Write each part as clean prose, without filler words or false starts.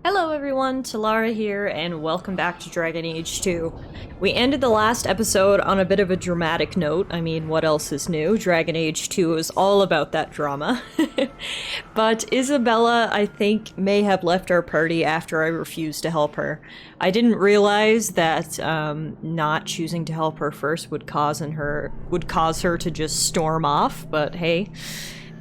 Hello everyone, Tallara here, and welcome back to Dragon Age 2. We ended the last episode on a bit of a dramatic note. I mean, what else is new? Dragon Age 2 is all about that drama. But Isabella, I think, may have left our party after I refused to help her. I didn't realize that not choosing to help her first would cause her to just storm off, but hey.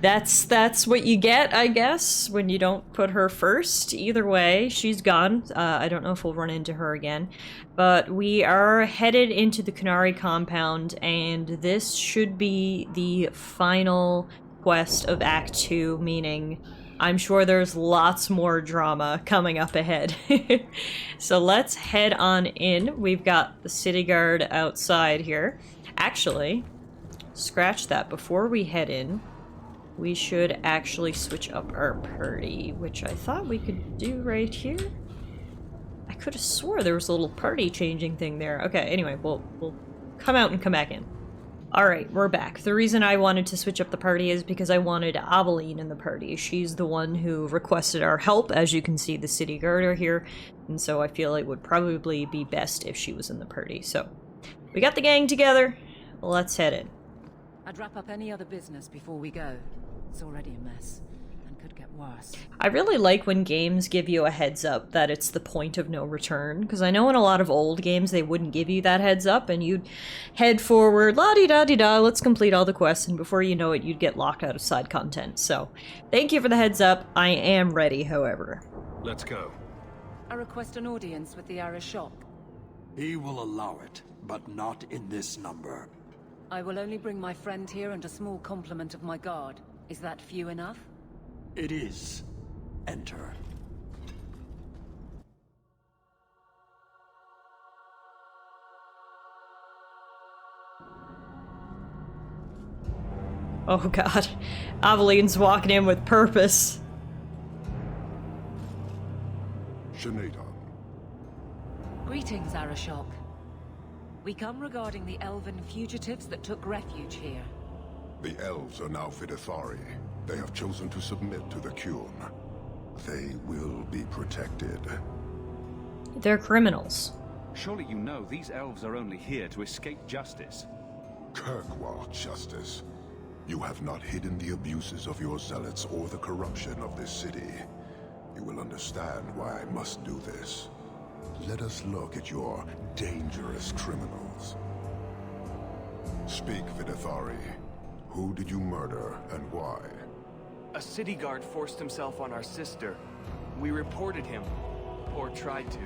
That's what you get, I guess, when you don't put her first. Either way, she's gone. I don't know if we'll run into her again. But we are headed into the Qunari compound, and this should be the final quest of Act 2, meaning I'm sure there's lots more drama coming up ahead. So let's head on in. We've got the city guard outside here. Actually, scratch that. Before we head in, we should actually switch up our party, which I thought we could do right here. I could have swore there was a little party changing thing there. Okay, anyway, we'll come out and come back in. Alright, we're back. The reason I wanted to switch up the party is because I wanted Aveline in the party. She's the one who requested our help. As you can see, the city guard are here, and so I feel it would probably be best if she was in the party. So, we got the gang together. Let's head in. I'd wrap up any other business before we go. It's already a mess, and could get worse. I really like when games give you a heads up that it's the point of no return, because I know in a lot of old games they wouldn't give you that heads up, and you'd head forward, la-di-da-di-da, let's complete all the quests, and before you know it, you'd get locked out of side content. So, thank you for the heads up. I am ready, however. Let's go. I request an audience with the Arishok. He will allow it, but not in this number. I will only bring my friend here and a small complement of my guard. Is that few enough? It is. Enter. Oh god. Aveline's walking in with purpose. Sinead. Greetings, Arishok. We come regarding the elven fugitives that took refuge here. The elves are now Vidithari. They have chosen to submit to the Qun. They will be protected. They're criminals. Surely you know these elves are only here to escape justice. Kirkwall justice. You have not hidden the abuses of your zealots or the corruption of this city. You will understand why I must do this. Let us look at your dangerous criminals. Speak, Vidithari. Who did you murder, and why? A city guard forced himself on our sister. We reported him, or tried to,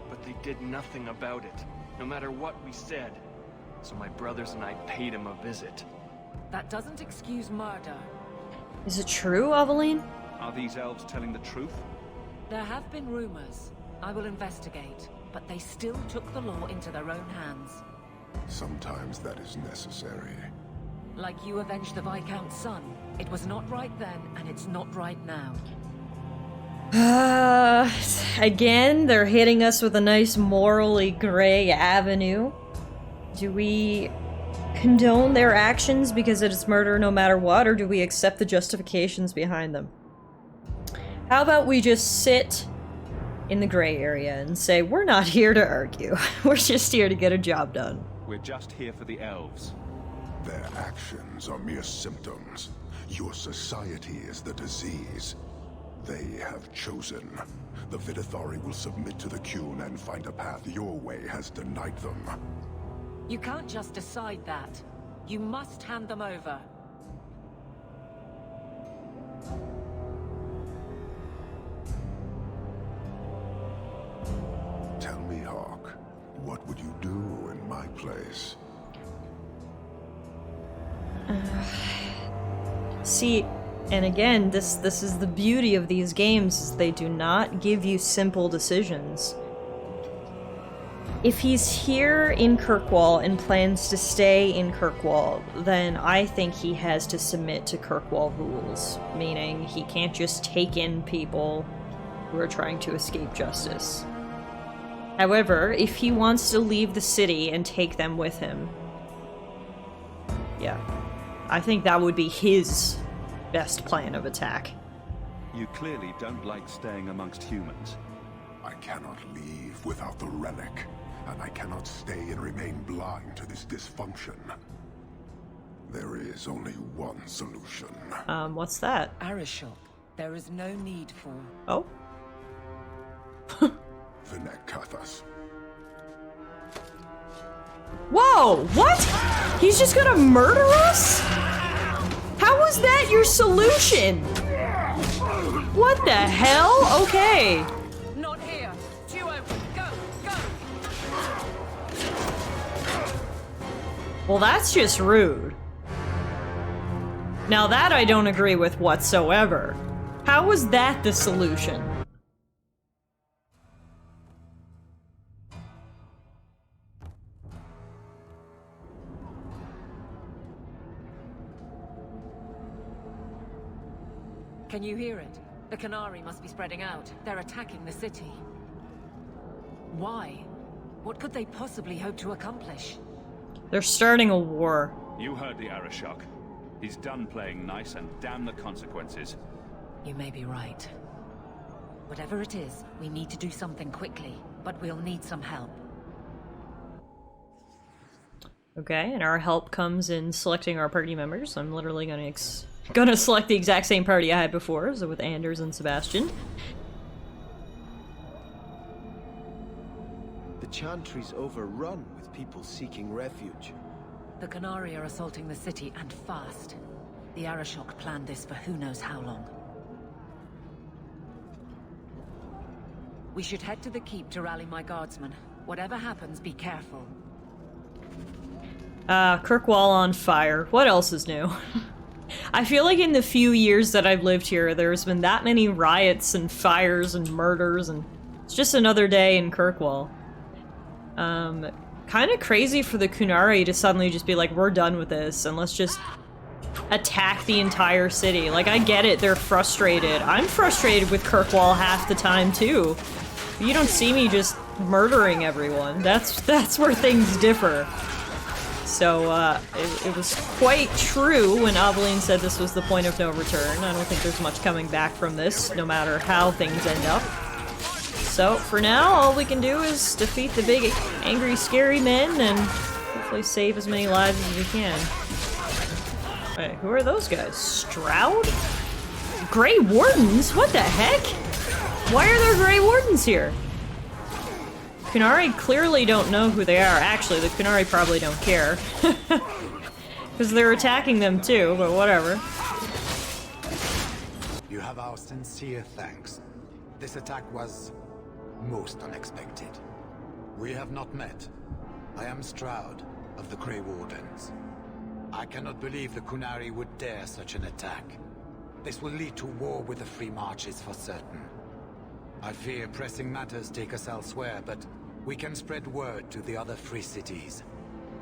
but they did nothing about it, no matter what we said. So my brothers and I paid him a visit. That doesn't excuse murder. Is it true, Aveline? Are these elves telling the truth? There have been rumors. I will investigate, but they still took the law into their own hands. Sometimes that is necessary. Like you avenged the Viscount's son. It was not right then, and it's not right now. Again, they're hitting us with a nice morally gray avenue. Do we condone their actions because it is murder no matter what, or do we accept the justifications behind them? How about we just sit in the gray area and say, we're not here to argue. We're just here to get a job done. We're just here for the elves. Their actions are mere symptoms. Your society is the disease. They have chosen. The Vidithari will submit to the Qun and find a path your way has denied them. You can't just decide that. You must hand them over. Tell me, Hawk, what would you do in my place? See, and again, this is the beauty of these games, is they do not give you simple decisions. If he's here in Kirkwall and plans to stay in Kirkwall, then I think he has to submit to Kirkwall rules, meaning he can't just take in people who are trying to escape justice. However, if he wants to leave the city and take them with him, yeah, I think that would be his best plan of attack. You clearly don't like staying amongst humans. I cannot leave without the relic, and I cannot stay and remain blind to this dysfunction. There is only one solution. What's that? Arishok, there is no need for... Oh? Vinekathas. Whoa! What? He's just gonna murder us? How was that your solution? What the hell? Okay. Not here! Two open! Go! Go! Well, that's just rude. Now that I don't agree with whatsoever. How was that the solution? Can you hear it? The Qunari must be spreading out. They're attacking the city. Why? What could they possibly hope to accomplish? They're starting a war. You heard the Arishok. He's done playing nice and damn the consequences. You may be right. Whatever it is, we need to do something quickly, but we'll need some help. Okay, and our help comes in selecting our party members. I'm literally gonna select the exact same party I had before, so with Anders and Sebastian. The Chantry's overrun with people seeking refuge. The Qunari are assaulting the city, and fast. The Arishok planned this for who knows how long. We should head to the keep to rally my guardsmen. Whatever happens, be careful. Kirkwall on fire. What else is new? I feel like in the few years that I've lived here, there's been that many riots and fires and murders, and it's just another day in Kirkwall. Kind of crazy for the Qunari to suddenly just be like, we're done with this, and let's just attack the entire city. Like, I get it, they're frustrated. I'm frustrated with Kirkwall half the time, too. You don't see me just murdering everyone. That's where things differ. So, it was quite true when Aveline said this was the point of no return. I don't think there's much coming back from this, no matter how things end up. So, for now, all we can do is defeat the big, angry, scary men and hopefully save as many lives as we can. Wait, who are those guys? Stroud? Grey Wardens? What the heck? Why are there Grey Wardens here? Qunari clearly don't know who they are. Actually, the Qunari probably don't care. Because they're attacking them too, but whatever. You have our sincere thanks. This attack was most unexpected. We have not met. I am Stroud of the Grey Wardens. I cannot believe the Qunari would dare such an attack. This will lead to war with the Free Marches for certain. I fear pressing matters take us elsewhere, but we can spread word to the other free cities.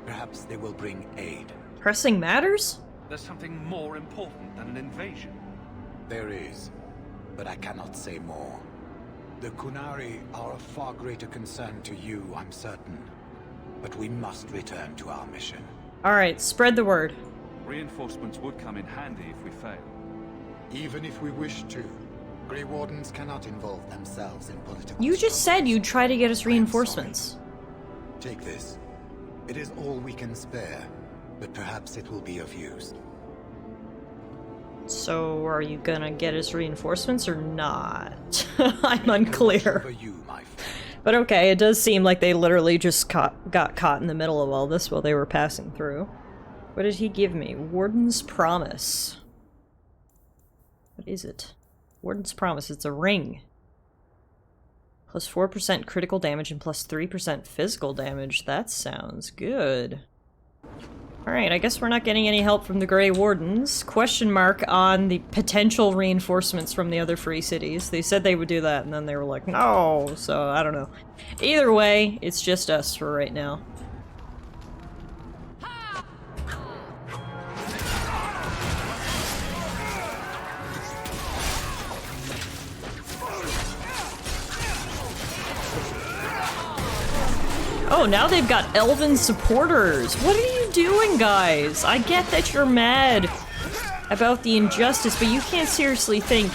Perhaps they will bring aid. Pressing matters? There's something more important than an invasion. There is, but I cannot say more. The Qunari are of far greater concern to you, I'm certain. But we must return to our mission. Alright, spread the word. Reinforcements would come in handy if we fail. Even if we wish to, Grey Wardens cannot involve themselves in political You just said you'd try to get us reinforcements. Take this. It is all we can spare, but perhaps it will be of use. So, are you gonna get us reinforcements or not? I'm unclear. For you, my friend. But okay, it does seem like they literally just got caught in the middle of all this while they were passing through. What did he give me? Warden's Promise. What is it? Warden's Promise. It's a ring. Plus 4% critical damage and plus 3% physical damage. That sounds good. Alright, I guess we're not getting any help from the Grey Wardens. Question mark on the potential reinforcements from the other free cities. They said they would do that, and then they were like, no! So, I don't know. Either way, it's just us for right now. Oh, now they've got elven supporters. What are you doing, guys? I get that you're mad about the injustice, but you can't seriously think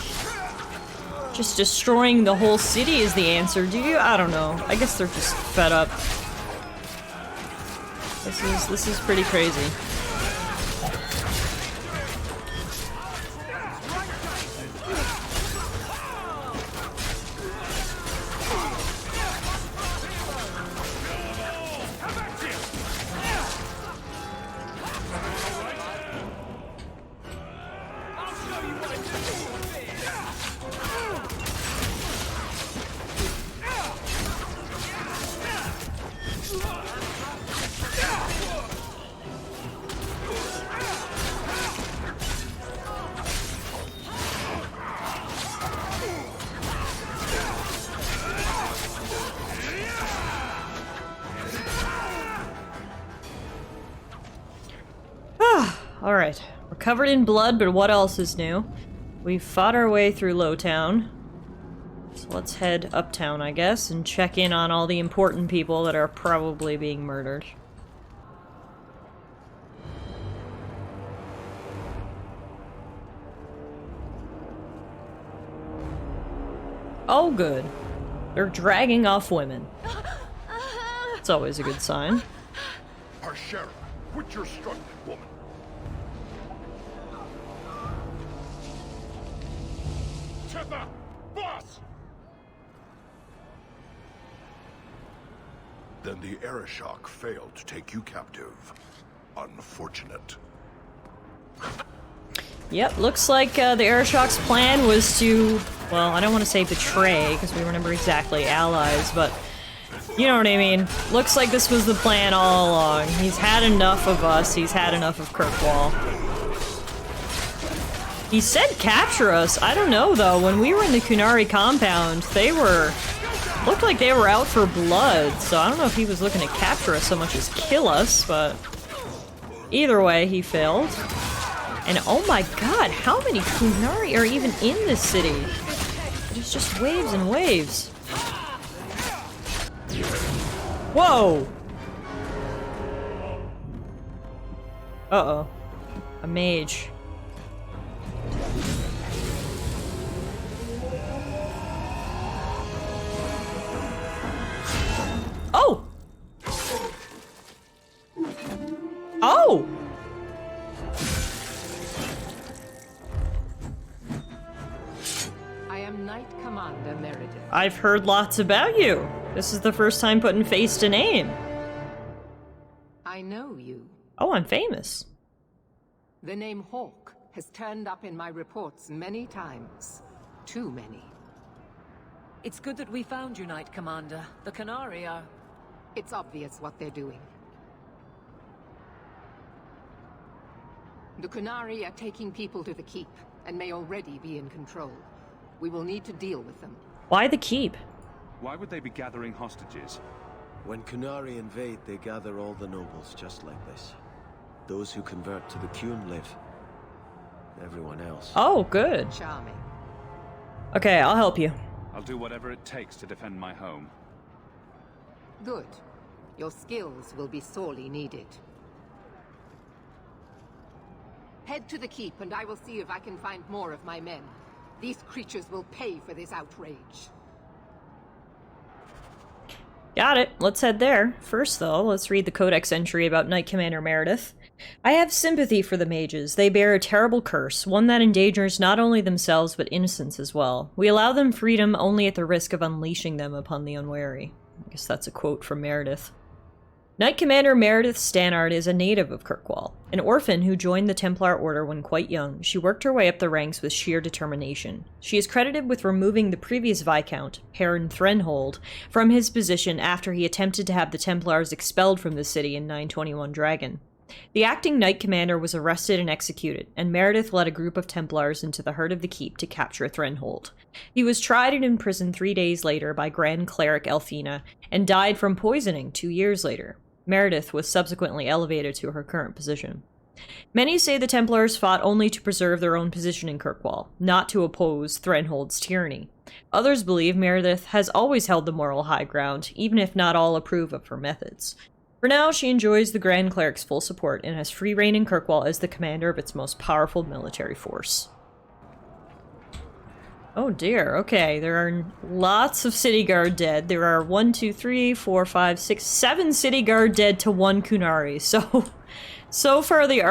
just destroying the whole city is the answer, do you? I don't know. I guess they're just fed up. This is pretty crazy. Alright, we're covered in blood, but what else is new? We've fought our way through Lowtown. So let's head uptown, I guess, and check in on all the important people that are probably being murdered. Oh, good. They're dragging off women. It's always a good sign. Our sheriff, quit your struggling, woman. Tether! Boss! Then the Arishok failed to take you captive. Unfortunate. Yep, looks like the Arishok's plan was to, well, I don't want to say betray, because we were never exactly allies, but you know what I mean. Looks like this was the plan all along. He's had enough of us, he's had enough of Kirkwall. He said capture us. I don't know, though. When we were in the Qunari compound, they looked like they were out for blood, so I don't know if he was looking to capture us so much as kill us, but either way, he failed. And oh my god, how many Qunari are even in this city? There's just waves and waves. Whoa! Uh-oh. A mage. Oh! Oh! I am Knight Commander Meredith. I've heard lots about you. This is the first time putting face to name. I know you. Oh, I'm famous. The name Hawk has turned up in my reports many times. Too many. It's good that we found you, Knight Commander. The Qunari are... It's obvious what they're doing. The Qunari are taking people to the Keep, and may already be in control. We will need to deal with them. Why the Keep? Why would they be gathering hostages? When Qunari invade, they gather all the nobles just like this. Those who convert to the Qun live. Everyone else. Oh, good. Charming. Okay, I'll help you. I'll do whatever it takes to defend my home. Good. Your skills will be sorely needed. Head to the Keep, and I will see if I can find more of my men. These creatures will pay for this outrage. Got it. Let's head there. First, though, let's read the Codex entry about Knight Commander Meredith. I have sympathy for the mages. They bear a terrible curse, one that endangers not only themselves but innocents as well. We allow them freedom only at the risk of unleashing them upon the unwary. I guess that's a quote from Meredith. Knight Commander Meredith Stannard is a native of Kirkwall. An orphan who joined the Templar Order when quite young, she worked her way up the ranks with sheer determination. She is credited with removing the previous Viscount, Perrin Threnhold, from his position after he attempted to have the Templars expelled from the city in 921 Dragon. The acting Knight Commander was arrested and executed, and Meredith led a group of Templars into the heart of the Keep to capture Threnhold. He was tried and imprisoned 3 days later by Grand Cleric Elfina, and died from poisoning 2 years later. Meredith was subsequently elevated to her current position. Many say the Templars fought only to preserve their own position in Kirkwall, not to oppose Threnhold's tyranny. Others believe Meredith has always held the moral high ground, even if not all approve of her methods. For now, she enjoys the Grand Cleric's full support and has free reign in Kirkwall as the commander of its most powerful military force. Oh dear, okay. There are lots of city guard dead. There are 1, 2, 3, 4, 5, 6, 7 city guard dead to 1 Qunari. So far the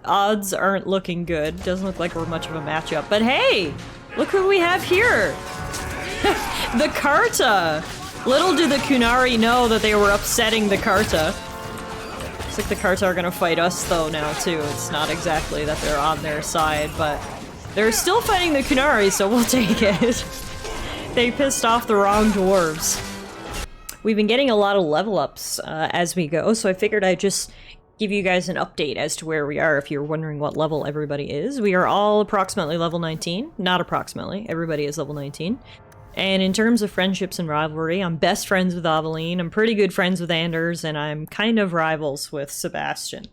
odds aren't looking good. Doesn't look like we're much of a matchup. But hey! Look who we have here! The Carta! Little do the Qunari know that they were upsetting the Carta. Looks like the Carta are gonna fight us though now too. It's not exactly that they're on their side, but they're still fighting the Qunari, so we'll take it. They pissed off the wrong dwarves. We've been getting a lot of level ups as we go, so I figured I'd just give you guys an update as to where we are if you're wondering what level everybody is. We are all approximately level 19. Not approximately, everybody is level 19. And in terms of friendships and rivalry, I'm best friends with Aveline, I'm pretty good friends with Anders, and I'm kind of rivals with Sebastian.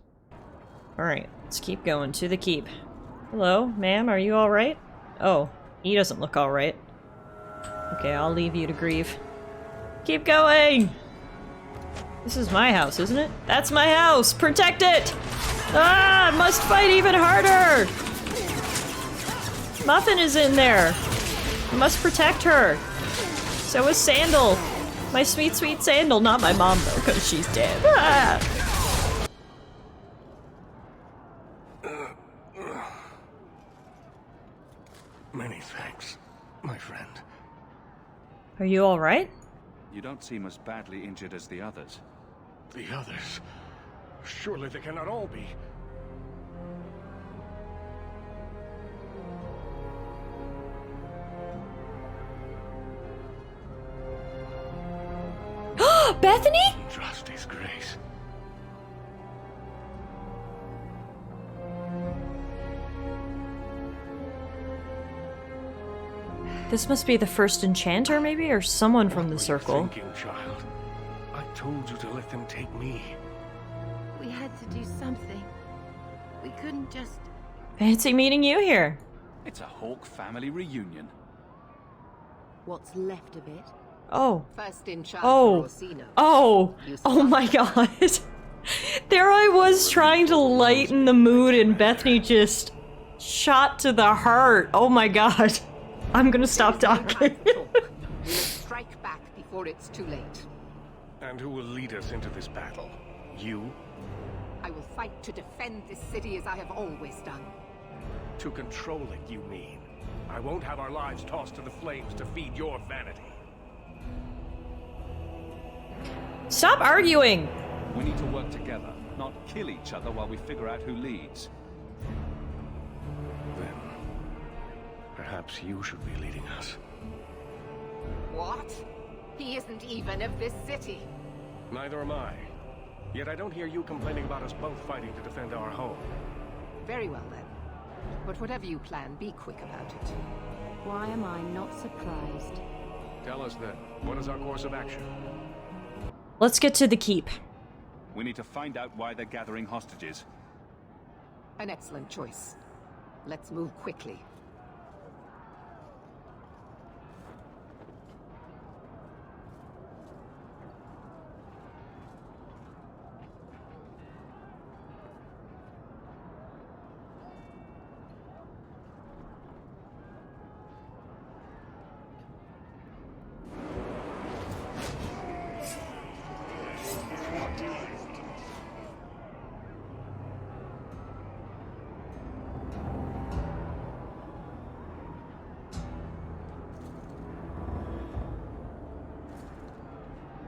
Alright, let's keep going to the keep. Hello, ma'am, are you alright? Oh, he doesn't look alright. Okay, I'll leave you to grieve. Keep going! This is my house, isn't it? That's my house! Protect it! Ah! I must fight even harder! Muffin is in there! I must protect her! So is Sandal! My sweet, sweet Sandal! Not my mom, though, because she's dead. Ah! Many thanks, my friend. Are you alright? You don't seem as badly injured as the others. The others? Surely they cannot all be. Bethany? Trust his grace. This must be the first enchanter, maybe? Or someone from the What were you circle. thinking, child? I told you to let them take me. We had to do something. We couldn't just... Fancy meeting you here. It's a Hawk family reunion. What's left of it? Oh. First in charge Oh. Orsino. Oh. Oh my god. There I was trying to lighten the mood and Bethany just shot to the heart. Oh my god. I'm gonna stop talking. We must strike back before it's too late. And who will lead us into this battle? You? I will fight to defend this city as I have always done. To control it, you mean? I won't have our lives tossed to the flames to feed your vanity. Stop arguing! We need to work together, not kill each other while we figure out who leads. Then, perhaps you should be leading us. What? He isn't even of this city. Neither am I. Yet I don't hear you complaining about us both fighting to defend our home. Very well then. But whatever you plan, be quick about it. Why am I not surprised? Tell us then, what is our course of action? Let's get to the keep. We need to find out why they're gathering hostages. An excellent choice. Let's move quickly.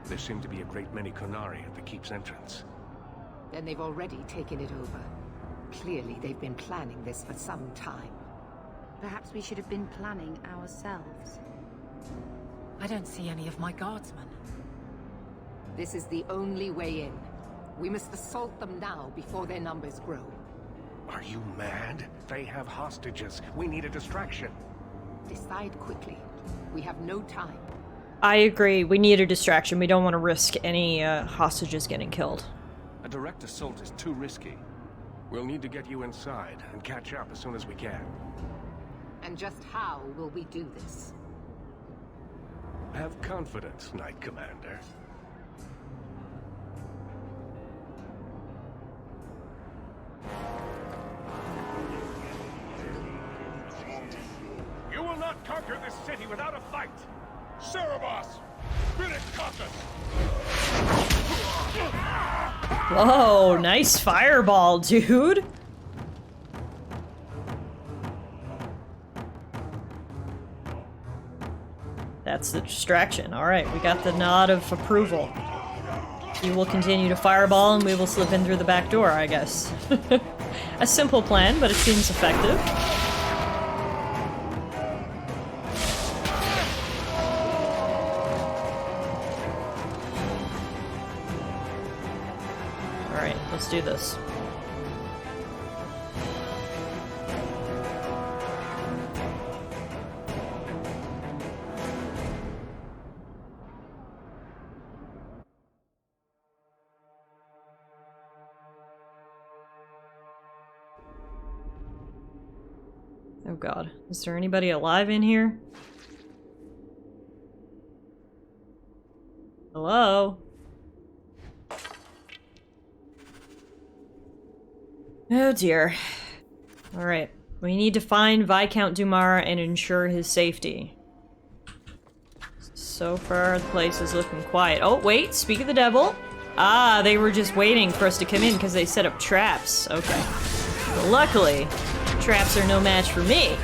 There seem to be a great many Qunari at the keep's entrance. Then they've already taken it over. Clearly, they've been planning this for some time. Perhaps we should have been planning ourselves. I don't see any of my guardsmen. This is the only way in. We must assault them now before their numbers grow. Are you mad? They have hostages. We need a distraction. Decide quickly. We have no time. I agree. We need a distraction. We don't want to risk any hostages getting killed. A direct assault is too risky. We'll need to get you inside and catch up as soon as we can. And just how will we do this? Have confidence, Knight Commander. You will not conquer this Whoa, nice fireball, dude. That's the distraction. Alright, we got the nod of approval. You will continue to fireball and we will slip in through the back door, I guess. A simple plan, but it seems effective. Alright, let's do this. Oh god, is there anybody alive in here? Hello? Oh dear. Alright, we need to find Viscount Dumar and ensure his safety. So far, the place is looking quiet. Oh, wait, speak of the devil. Ah, they were just waiting for us to come in because they set up traps. Okay. Well, luckily, traps are no match for me.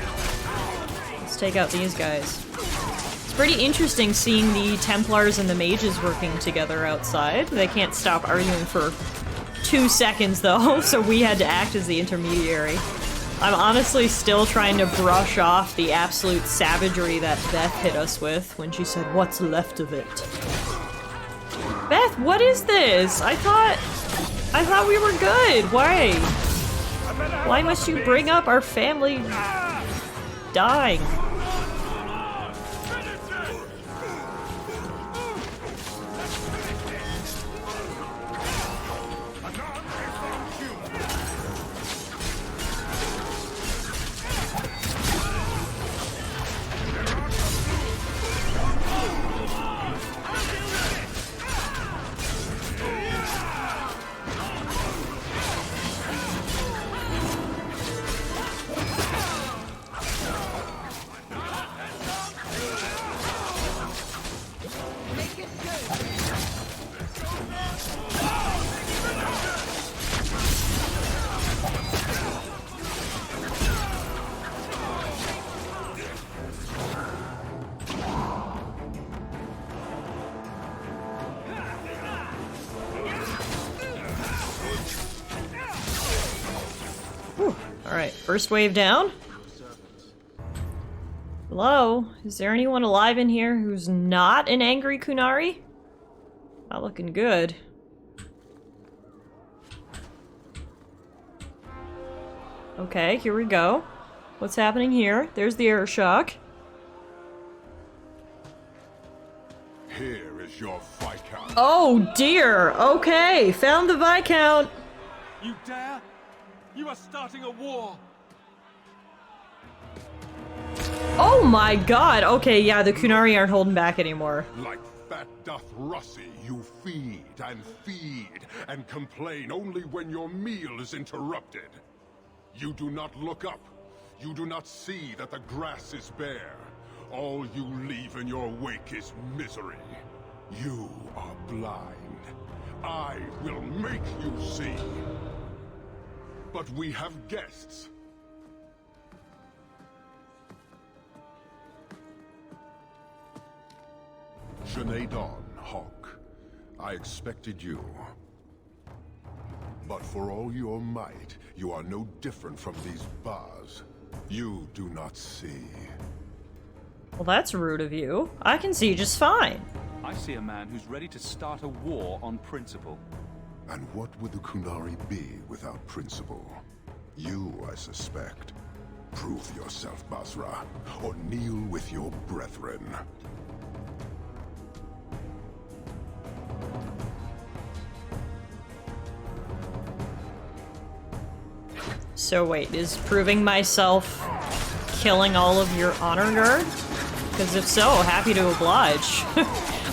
Let's take out these guys. It's pretty interesting seeing the Templars and the mages working together outside. They can't stop arguing for 2 seconds though, so we had to act as the intermediary. I'm honestly still trying to brush off the absolute savagery that Beth hit us with when she said, "What's left of it?" Beth, what is this? I thought we were good. Why? Why must you bring up our family dying? Alright, first wave down. Hello? Is there anyone alive in here who's not an angry Qunari? Not looking good. Okay, here we go. What's happening here? There's the air shock. Here is your Viscount. Oh dear! Okay, found the Viscount! You dare? You are starting a war! Oh my god! Okay, yeah, the Qunari aren't holding back anymore. Like fat doth Russie, you feed and complain only when your meal is interrupted. You do not look up. You do not see that the grass is bare. All you leave in your wake is misery. You are blind. I will make you see. But we have guests. Sinead Dawn, Hawk. I expected you. But for all your might, you are no different from these bars. You do not see. Well, that's rude of you. I can see just fine. I see a man who's ready to start a war on principle. And what would the Qunari be without principle? You, I suspect. Prove yourself, Basra, or kneel with your brethren. So wait, is proving myself killing all of your honor guard? Because if so, happy to oblige.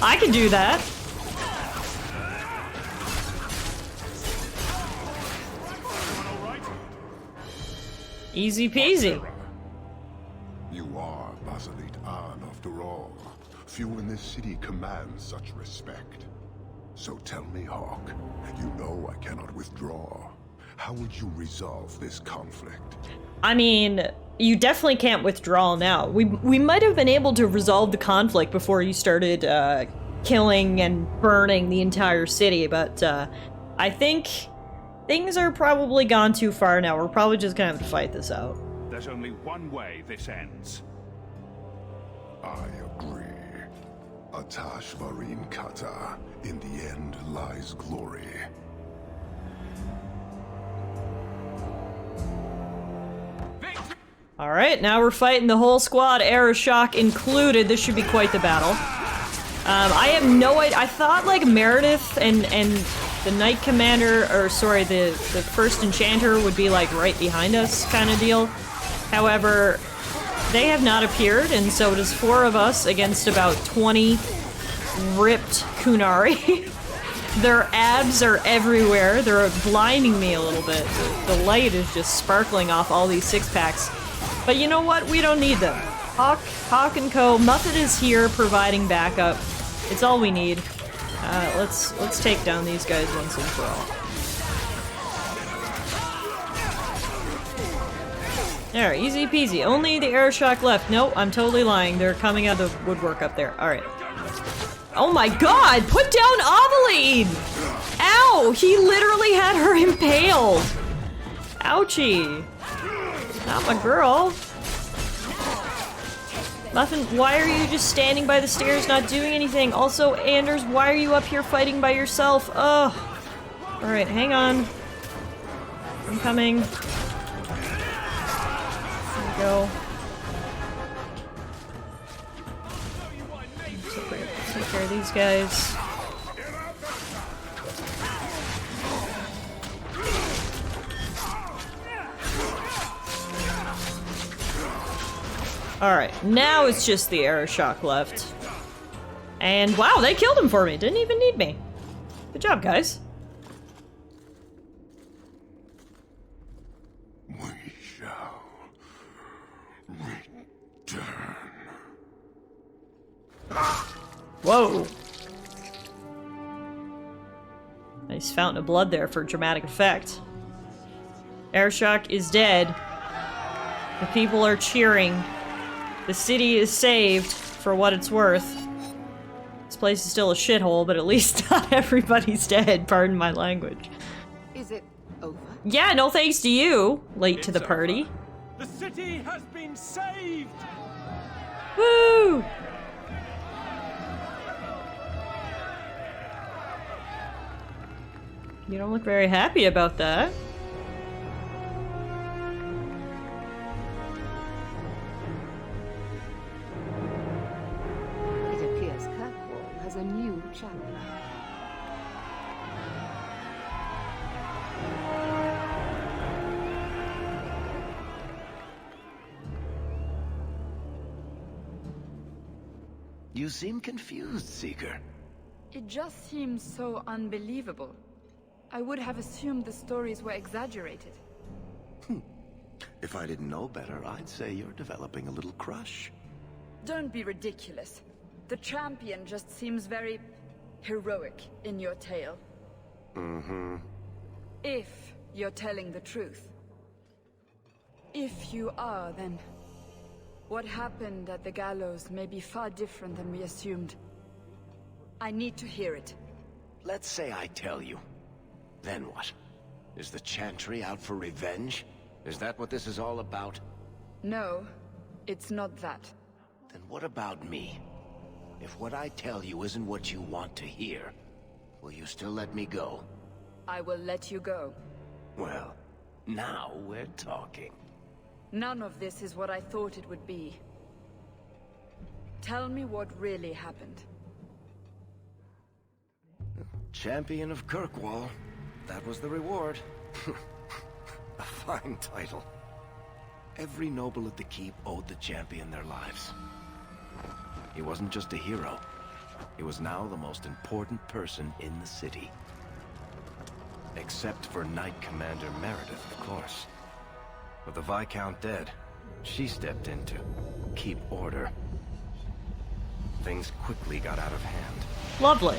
I can do that. Easy peasy. You are Basilit An, after all. Few in this city command such respect. So tell me, Hawk, you know I cannot withdraw. How would you resolve this conflict? I mean, you definitely can't withdraw now. We might have been able to resolve the conflict before you started killing and burning the entire city, but I think things are probably gone too far now. We're probably just gonna have to fight this out. There's only one way this ends. I agree. Atash Varin Kata. In the end lies glory. Alright, now we're fighting the whole squad, Arashock included. This should be quite the battle. I have no idea. I thought, like, Meredith and the Knight Commander, or sorry, the first Enchanter would be, like, right behind us kind of deal. However, they have not appeared, and so it is 4 of us against about 20 ripped Qunari. Their abs are everywhere. They're blinding me a little bit. The light is just sparkling off all these 6-packs. But you know what? We don't need them. Hawk and Co. Muffet is here providing backup. It's all we need. Let's take down these guys once and for all. There, easy peasy. Only the Arashock left. Nope, I'm totally lying. They're coming out of the woodwork up there. Alright. Oh my god! Put down Aveline! Ow! He literally had her impaled! Ouchie. Not my girl. Muffin, why are you just standing by the stairs not doing anything? Also, Anders, why are you up here fighting by yourself? Ugh. Alright, hang on. I'm coming. There we go. Take care of these guys. Alright, now it's just the Arashock left. And wow, they killed him for me. Didn't even need me. Good job, guys. We shall return. Whoa. Nice fountain of blood there for dramatic effect. Arashock is dead. The people are cheering. The city is saved, for what it's worth. This place is still a shithole, but at least not everybody's dead, pardon my language. Is it over? Yeah, no thanks to you, late to the party. The city has been saved! Woo! You don't look very happy about that. It appears Kirkwall has a new champion. You seem confused, Seeker. It just seems so unbelievable. I would have assumed the stories were exaggerated. If I didn't know better, I'd say you're developing a little crush. Don't be ridiculous. The champion just seems very heroic in your tale. Mm-hmm. If you're telling the truth. If you are, then what happened at the gallows may be far different than we assumed. I need to hear it. Let's say I tell you. Then what? Is the Chantry out for revenge? Is that what this is all about? No, it's not that. Then what about me? If what I tell you isn't what you want to hear, will you still let me go? I will let you go. Well, now we're talking. None of this is what I thought it would be. Tell me what really happened. Champion of Kirkwall. That was the reward. A fine title. Every noble at the keep owed the champion their lives. He wasn't just a hero. He was now the most important person in the city. Except for Knight Commander Meredith, of course. With the Viscount dead, she stepped in to keep order. Things quickly got out of hand. Lovely.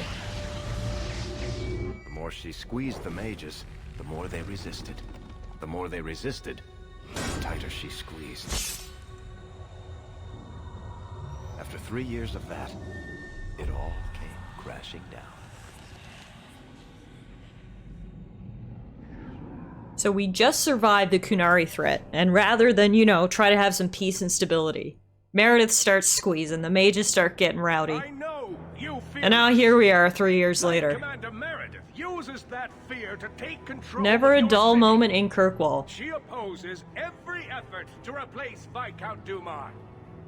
more she squeezed the mages, the more they resisted. The more they resisted, the tighter she squeezed. After 3 years of that, it all came crashing down. So we just survived the Qunari threat, and rather than, you know, try to have some peace and stability, Meredith starts squeezing, the mages start getting rowdy. I know you fear and now here we are 3 years later. Commander Meredith uses that fear to take control Never of a your dull city. moment in Kirkwall. She opposes every effort to replace Viscount Dumas.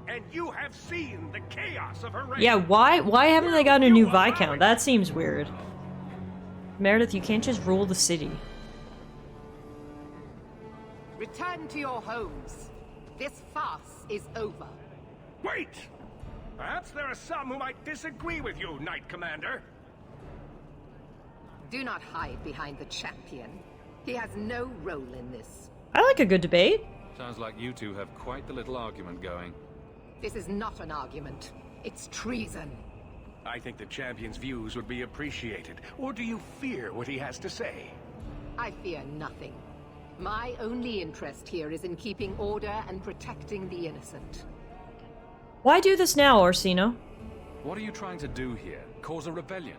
And you have seen the chaos of her reign. Yeah, why haven't they got a new Viscount? That seems weird. Meredith, you can't just rule the city. Return to your homes. This farce is over. Wait! Perhaps there are some who might disagree with you, Knight Commander. Do not hide behind the champion. He has no role in this. I like a good debate. Sounds like you two have quite the little argument going. This is not an argument. It's treason. I think the champion's views would be appreciated. Or do you fear what he has to say? I fear nothing. My only interest here is in keeping order and protecting the innocent. Why do this now, Orsino? What are you trying to do here? Cause a rebellion?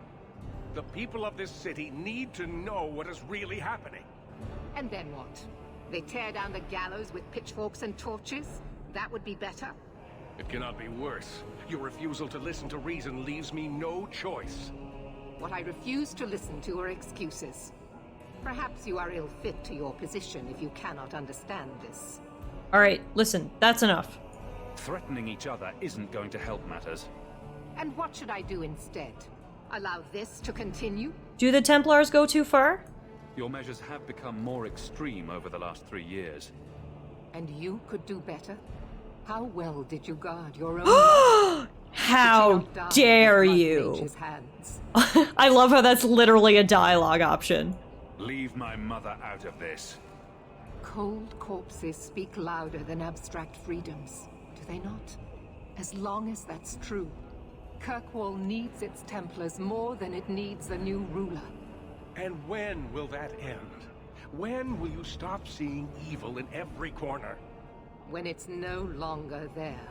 The people of this city need to know what is really happening. And then what? They tear down the gallows with pitchforks and torches? That would be better? It cannot be worse. Your refusal to listen to reason leaves me no choice. What I refuse to listen to are excuses. Perhaps you are ill-fit to your position if you cannot understand this. Alright, listen, that's enough. Threatening each other isn't going to help matters. And what should I do instead? Allow this to continue? Do the Templars go too far? Your measures have become more extreme over the last 3 years. And you could do better? How well did you guard your own How dare you? I love how that's literally a dialogue option. Leave my mother out of this. Cold corpses speak louder than abstract freedoms, do they not? As long as that's true, Kirkwall needs its Templars more than it needs a new ruler. And when will that end? When will you stop seeing evil in every corner? When it's no longer there.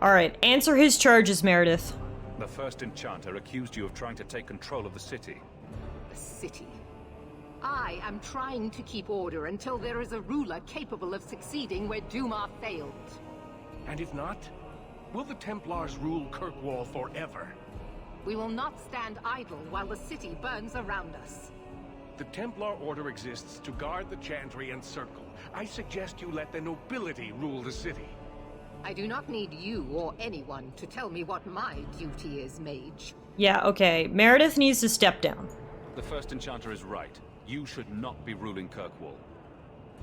Alright, answer his charges, Meredith. The first Enchanter accused you of trying to take control of the city. The city? I am trying to keep order until there is a ruler capable of succeeding where Dumas failed. And if not, will the Templars rule Kirkwall forever? We will not stand idle while the city burns around us. The Templar Order exists to guard the Chantry and Circle. I suggest you let the nobility rule the city. I do not need you or anyone to tell me what my duty is, Mage. Yeah, okay. Meredith needs to step down. The first Enchanter is right. You should not be ruling Kirkwall.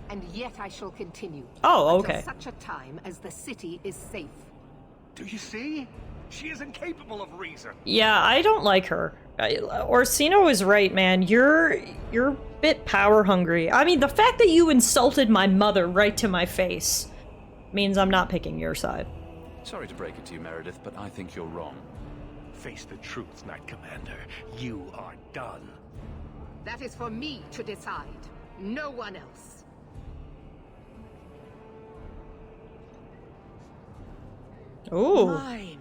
And yet I shall continue. Oh, okay. Until such a time as the city is safe. Do you see? She is incapable of reason. Yeah, I don't like her. Orsino is right, man. You're a bit power hungry. I mean, the fact that you insulted my mother right to my face means I'm not picking your side. Sorry to break it to you, Meredith, but I think you're wrong. Face the truth, Knight Commander. You are done. That is for me to decide. No one else. Ooh. My.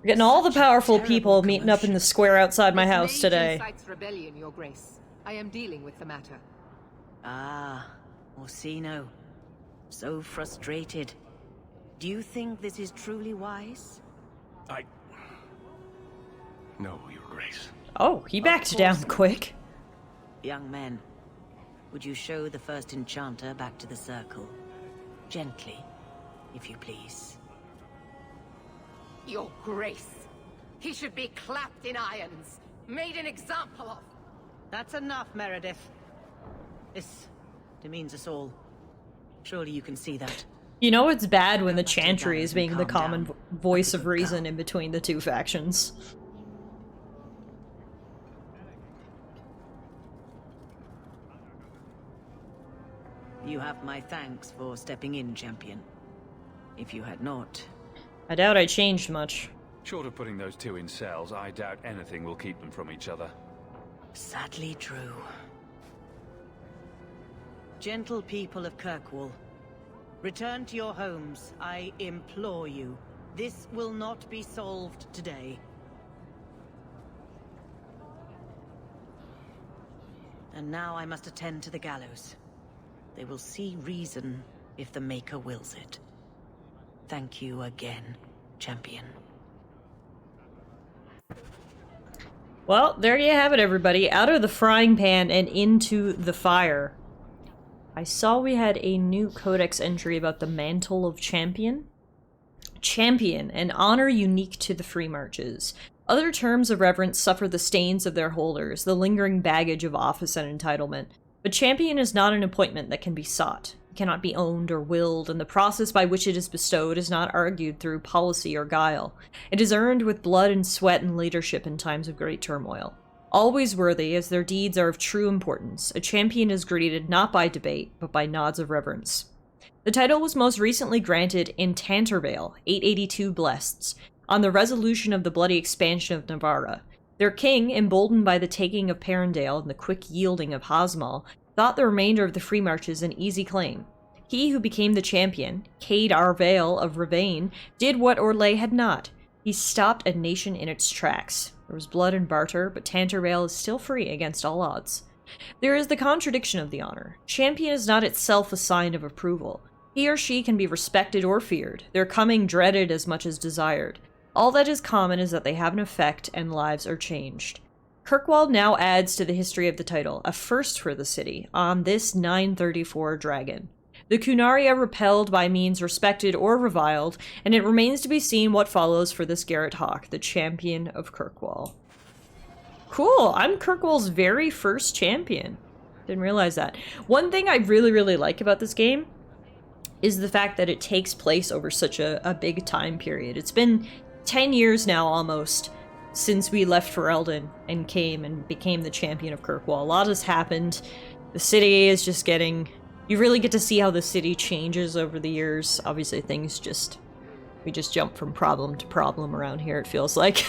We're getting all the powerful people meeting up in the square outside my house today. Incites rebellion, Your Grace. I am dealing with the matter. Ah, Orsino. So frustrated. Do you think this is truly wise? No, Your Grace. Oh, he backed down quick. Young men, would you show the first Enchanter back to the Circle? Gently, if you please. Your Grace. He should be clapped in irons. Made an example of. That's enough, Meredith. This demeans us all. Surely you can see that. You know it's bad when the Chantry is being the common voice of reason in between the two factions. You have my thanks for stepping in, champion. If you had not... I doubt I changed much. Short of putting those two in cells, I doubt anything will keep them from each other. Sadly true. Gentle people of Kirkwall, return to your homes, I implore you. This will not be solved today. And now I must attend to the gallows. They will see reason if the Maker wills it. Thank you again, champion. Well, there you have it, everybody. Out of the frying pan and into the fire. I saw we had a new codex entry about the Mantle of Champion. Champion, an honor unique to the Free Marches. Other terms of reverence suffer the stains of their holders, the lingering baggage of office and entitlement. But Champion is not an appointment that can be sought. It cannot be owned or willed, and the process by which it is bestowed is not argued through policy or guile. It is earned with blood and sweat and leadership in times of great turmoil. Always worthy, as their deeds are of true importance, a champion is greeted not by debate, but by nods of reverence. The title was most recently granted in Tantervale, 882 Blests, on the resolution of the bloody expansion of Navarra. Their king, emboldened by the taking of Perendale and the quick yielding of Hasmal, thought the remainder of the Free Marches an easy claim. He who became the champion, Cade Arvale of Ravane, did what Orlais had not. He stopped a nation in its tracks. There was blood and barter, but Tantervale is still free against all odds. There is the contradiction of the honor. Champion is not itself a sign of approval. He or she can be respected or feared, their coming dreaded as much as desired. All that is common is that they have an effect and lives are changed. Kirkwall now adds to the history of the title, a first for the city, on this 934 dragon. The Qunari are repelled by means respected or reviled, and it remains to be seen what follows for this Garrett Hawk, the champion of Kirkwall. Cool, I'm Kirkwall's very first champion. Didn't realize that. One thing I really like about this game is the fact that it takes place over such a big time period. It's been 10 years now, almost, since we left Ferelden and came and became the champion of Kirkwall. A lot has happened. The city is just getting... You really get to see how the city changes over the years. Obviously, we just jump from problem to problem around here, it feels like.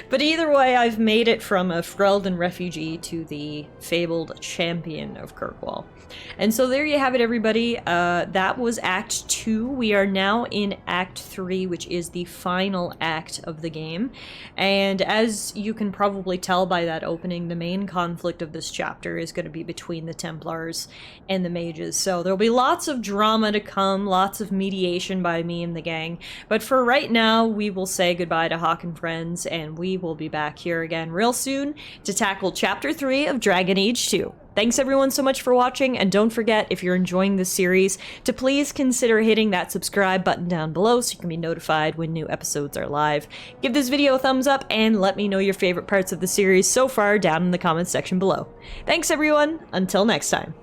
But either way, I've made it from a Ferelden refugee to the fabled champion of Kirkwall. And so there you have it, everybody. That was Act 2. We are now in Act 3, which is the final act of the game. And as you can probably tell by that opening, the main conflict of this chapter is going to be between the Templars and the Mages. So there'll be lots of drama to come, lots of mediation by me and the gang. But for right now, we will say goodbye to Hawk and friends, and we will be back here again real soon to tackle Chapter 3 of Dragon Age 2. Thanks everyone so much for watching, and don't forget, if you're enjoying this series, to please consider hitting that subscribe button down below so you can be notified when new episodes are live. Give this video a thumbs up, and let me know your favorite parts of the series so far down in the comments section below. Thanks everyone, until next time.